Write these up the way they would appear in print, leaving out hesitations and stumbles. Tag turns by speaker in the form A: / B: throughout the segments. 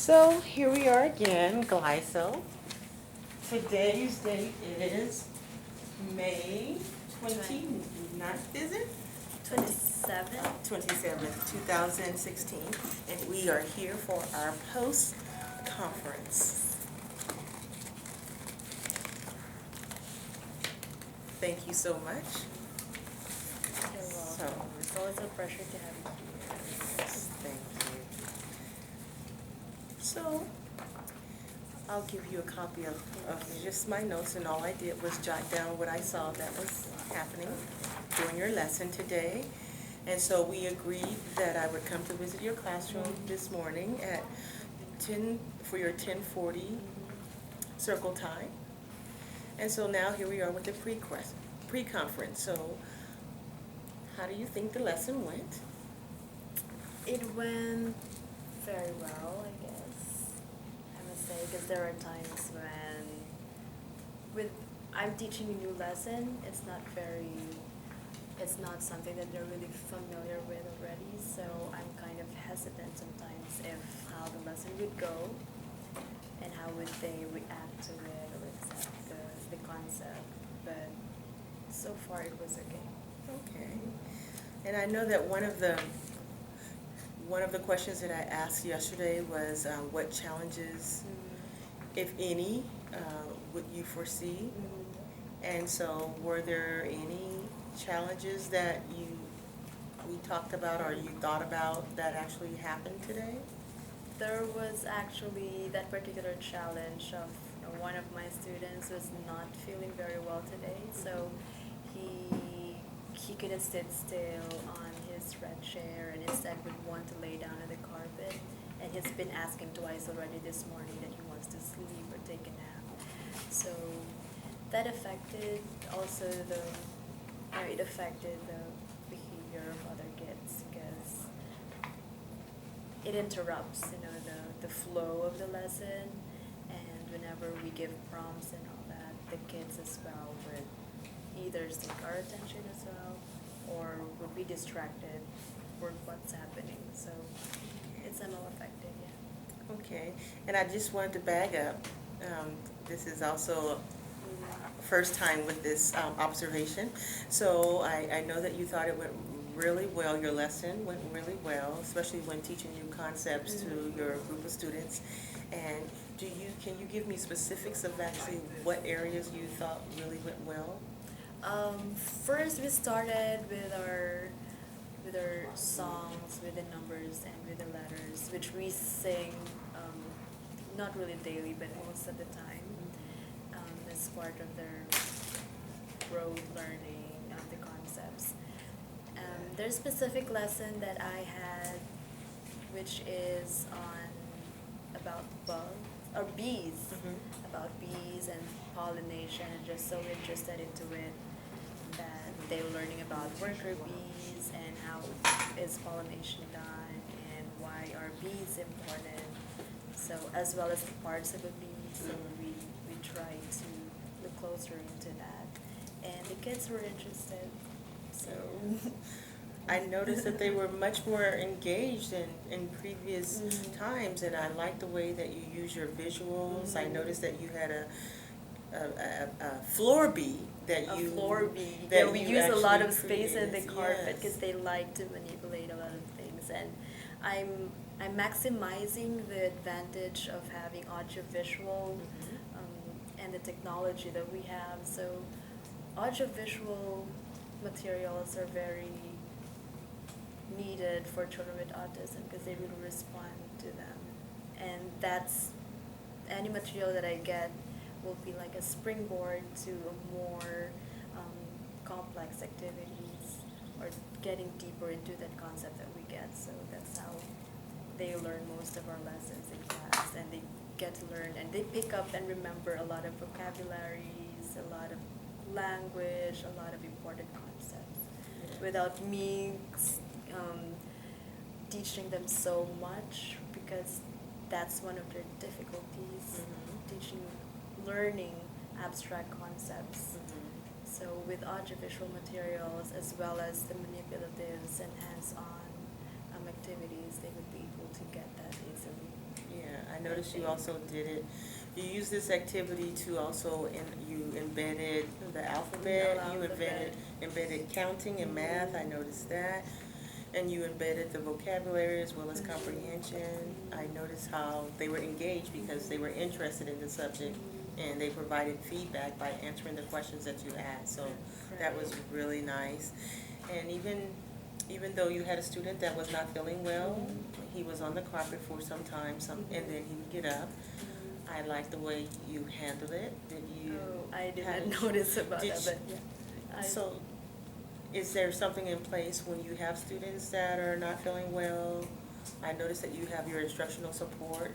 A: So here we are again, Glycel. Today's date is May 29th, is it? 27th, 2016, and we are here for our post-conference. Thank you so much.
B: You're welcome.
A: So,
B: It's always a pleasure to have you here.
A: thank you. So, I'll give you a copy of just my notes, and all I did was jot down what I saw that was happening during your lesson today. And so we agreed that I would come to visit your classroom this morning at 10 for your 10:40 circle time. And so now here we are with the pre-conference. So how do you think the lesson went?
B: It went very well, I guess, I must say, because there are times when I'm teaching a new lesson, it's not something that they're really familiar with already, so I'm kind of hesitant sometimes if how the lesson would go and how would they react to it or accept the concept, but so far it was okay.
A: Okay. And I know that one of the questions that I asked yesterday was what challenges, if any, would you foresee? And so were there any challenges that we talked about or you thought about that actually happened today?
B: There was actually that particular challenge of one of my students was not feeling very well today, so he couldn't sit still on his red chair and instead would want to lay down on the carpet, and he's been asking twice already this morning that he wants to sleep or take a nap. So that affected also it affected the behavior of other kids because it interrupts, the flow of the lesson, and whenever we give prompts and all that, the kids as well would either seek our attention as well or would be distracted for what's happening. So it's somehow affected, yeah.
A: Okay. And I just wanted to bag up. This is also first time with this observation. So I know that you thought it went really well, your lesson went really well, especially when teaching new concepts to your group of students. And can you give me specifics of actually what areas you thought really went well?
B: First we started with our songs, with the numbers and with the letters, which we sing not really daily but most of the time as part of their rote learning of the concepts. There's a specific lesson that I had which is on about bugs or bees, about bees and pollination, and just so interested into it that they were learning about worker bees and how is pollination done and why are bees important. So as well as the parts of a bee, so we try to look closer into that, and the kids were interested. So
A: I noticed that they were much more engaged in previous times, and I like the way that you use your visuals. I noticed that you had a floor bee that
B: a
A: you
B: floor bee.
A: that
B: Yeah, we
A: you
B: use a lot of
A: actually
B: space in the
A: created.
B: carpet because
A: Yes.
B: they like to manipulate a lot of things, and I'm maximizing the advantage of having audiovisual and the technology that we have. So audiovisual materials are very needed for children with autism because they really respond to them, and that's any material that I get will be like a springboard to a more complex activities or getting deeper into that concept that we get. So that's how they learn most of our lessons in class, and they get to learn and they pick up and remember a lot of vocabularies, a lot of language, a lot of important concepts without me teaching them so much, because that's one of their difficulties, learning abstract concepts. So with audiovisual materials as well as the manipulatives and hands-on activities, they would be able to get that easily.
A: Yeah, I noticed you also did it. You used this activity to also, you embedded the alphabet, you embedded counting and math, I noticed that. And you embedded the vocabulary as well as comprehension. I noticed how they were engaged because they were interested in the subject and they provided feedback by answering the questions that you asked. So that was really nice. And even though you had a student that was not feeling well, he was on the carpet for some time, and then he would get up. I like the way you handled it. Did you?
B: Oh, I didn't notice about that, but yeah.
A: So, is there something in place when you have students that are not feeling well? I noticed that you have your instructional support.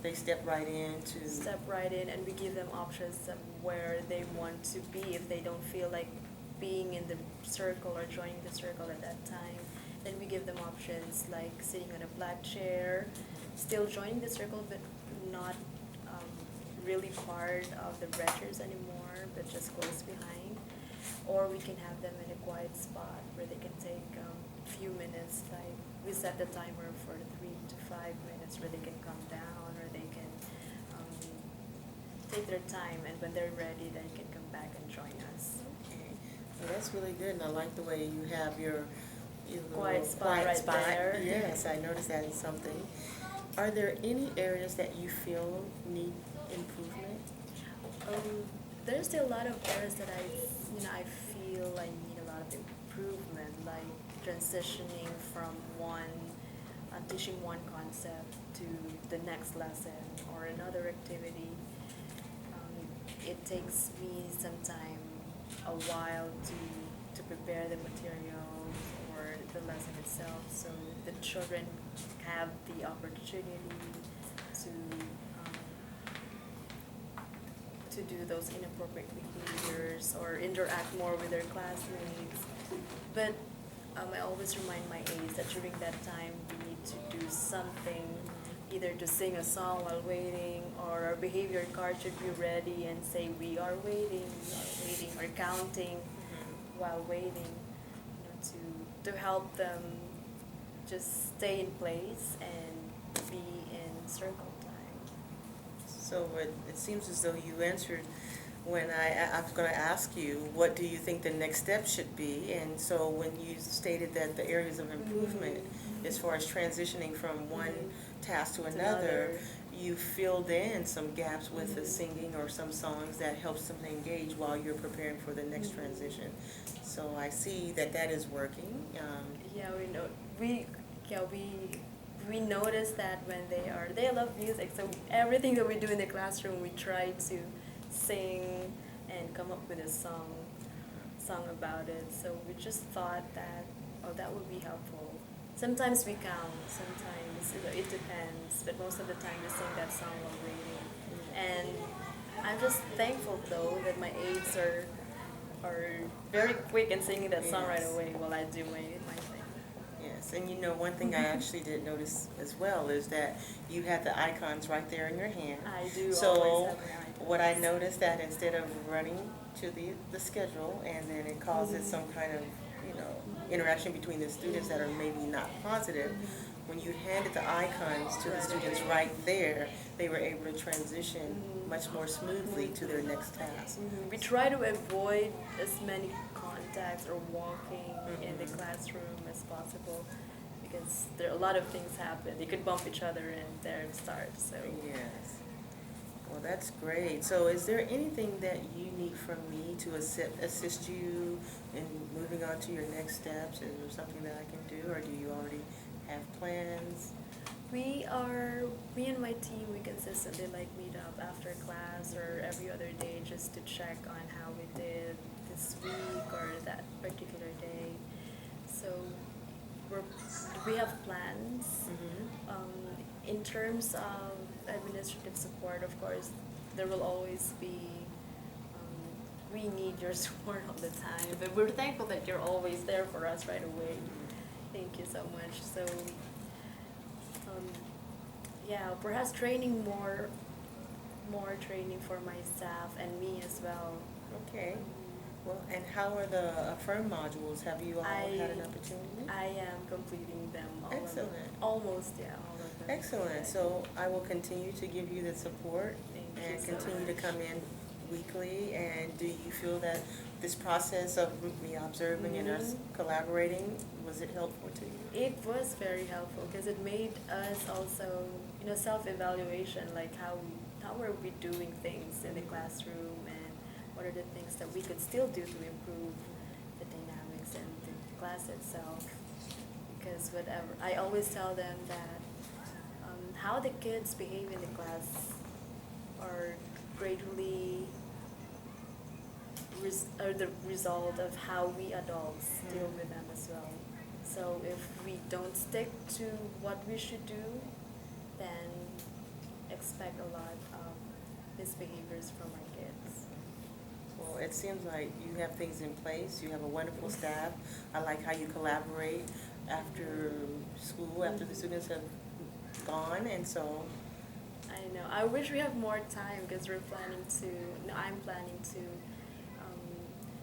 A: They step right in,
B: and we give them options of where they want to be if they don't feel like being in the circle or joining the circle at that time. Then we give them options like sitting on a black chair, still joining the circle but not really part of the breachers anymore, but just close behind. Or we can have them in a quiet spot where they can take a few minutes, like we set the timer for 3 to 5 minutes where they can come down or they can take their time, and when they're ready they can come back and join us.
A: Okay, well, that's really good, and I like the way you have your
B: quiet spot right there.
A: Yes, I noticed that in something. Are there any areas that you feel need improvement?
B: There's still a lot of areas that I feel I need a lot of improvement, like transitioning from teaching one concept to the next lesson or another activity. It takes me some time, a while to prepare the materials or the lesson itself, so the children have the opportunity to do those inappropriate behaviors or interact more with their classmates. But I always remind my aides that during that time we need to do something, either to sing a song while waiting, or our behavior card should be ready and say we are waiting, or counting while waiting, to help them just stay in place and be in circle time.
A: So it seems as though you answered when I was going to ask you, what do you think the next step should be? And so when you stated that the areas of improvement as far as transitioning from one task to another, you filled in some gaps with the singing or some songs that helps them engage while you're preparing for the next transition. So I see that is working.
B: Yeah, we notice that when they love music. So everything that we do in the classroom, we try to sing and come up with a song about it. So we just thought that would be helpful. Sometimes we count, sometimes it depends, but most of the time we sing that song while waiting. And I'm just thankful though that my aides are very quick in singing that song right away while I do my thing.
A: Yes, and one thing I actually did notice as well is that you had the icons right there in your hand.
B: I do
A: so
B: always have my icons.
A: What I noticed that instead of running to the schedule and then it causes some kind of interaction between the students that are maybe not positive, when you handed the icons to the students right there, they were able to transition much more smoothly to their next task.
B: We try to avoid as many contacts or walking in the classroom as possible, because there are a lot of things happen. They could bump each other and there it starts. So
A: yes. Well, that's great. So is there anything that you need from me to assist you in moving on to your next steps? Is there something that I can do, or do you already have plans?
B: me and my team, we consistently meet up after class or every other day just to check on how we did this week or that particular day. So we have plans. In terms of administrative support, of course, there will always be, we need your support all the time, but we're thankful that you're always there for us right away. Thank you so much. So, yeah, perhaps training more training for my staff and me as well.
A: Okay. Well, and how are the Affirm modules? Have you all had an opportunity?
B: I am completing them.
A: Excellent.
B: Almost, yeah, all of them.
A: Excellent. So I will continue to give you the support
B: Thank
A: and
B: you so
A: continue to
B: much.
A: come in weekly. And do you feel that this process of me observing and us collaborating, was it helpful to you?
B: It was very helpful because it made us also, self-evaluation, like how are we doing things in the classroom, and what are the things that we could still do to improve the dynamics and the class itself. Because whatever, I always tell them that how the kids behave in the class are greatly are the result of how we adults deal with them as well. So if we don't stick to what we should do, then expect a lot of misbehaviors from our kids.
A: Well, it seems like you have things in place. You have a wonderful staff. I like how you collaborate after school, after the students have gone, and so.
B: I know. I wish we have more time because I'm planning to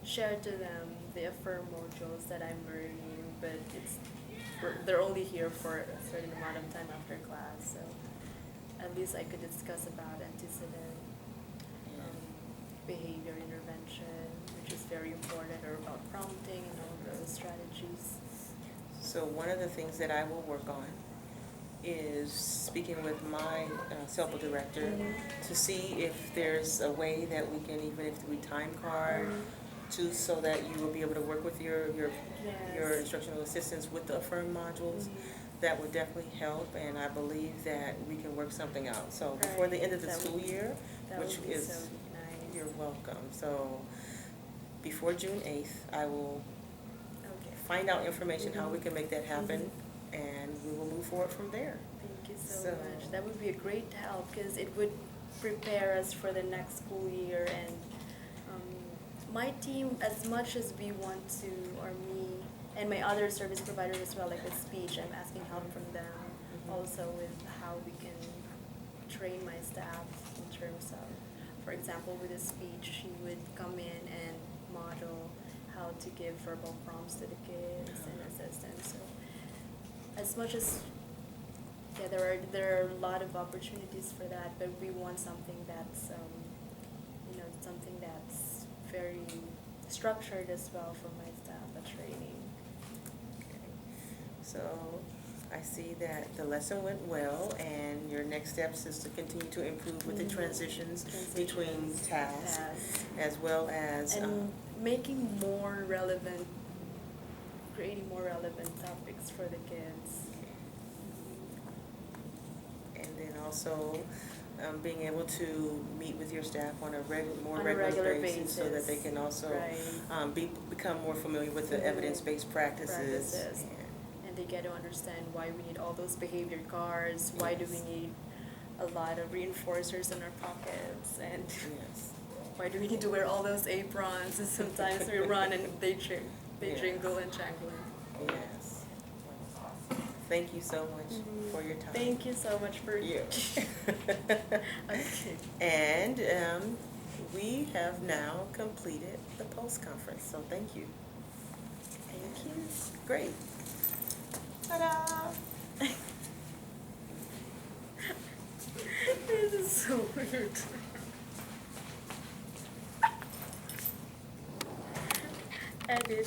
B: share to them the affirm modules that I'm learning, but they're only here for a certain amount of time after class, so at least I could discuss about antecedent behavior intervention, which is very important, or about prompting and all those strategies.
A: So one of the things that I will work on is speaking with my CELPA director to see if there's a way that we can, even if we time card, so that you will be able to work with your
B: Yes.
A: instructional assistants with the affirm modules. That would definitely help, and I believe that we can work something out. So before the end of the
B: That
A: school
B: would-
A: year,
B: That
A: which
B: would be
A: is,
B: so nice.
A: you're welcome. So before June 8th, I will
B: Okay.
A: find out information how we can make that happen, and we will move forward from there.
B: Thank you so
A: So-
B: much. That would be a great help because it would prepare us for the next school year. And my team, as much as we want to, or me and my other service providers as well, like with speech, I'm asking help from them also with how we can train my staff in terms of, for example, with the speech, she would come in and model how to give verbal prompts to the kids and assistance. So as much as there are a lot of opportunities for that, but we want something that's something that's very structured as well for my staff, a training.
A: So I see that the lesson went well, and your next steps is to continue to improve with the transitions between tasks, as well as
B: And making more relevant, creating more relevant topics for the kids.
A: and then also being able to meet with your staff on a more
B: On a
A: regular
B: regular
A: basis, so that they
B: basis.
A: can also
B: Right.
A: become more familiar with the evidence-based practices.
B: And they get to understand why we need all those behavior cards, why do we need a lot of reinforcers in our pockets, and
A: Yes.
B: why do we need to wear all those aprons, and sometimes we run and they jingle and jangle.
A: Yes. Thank you so much for your time.
B: Thank you so much for
A: you.
B: Okay.
A: And we have now completed the post-conference, so thank you.
B: Thank you.
A: Great. Ta-da!
B: This is so weird. Edit.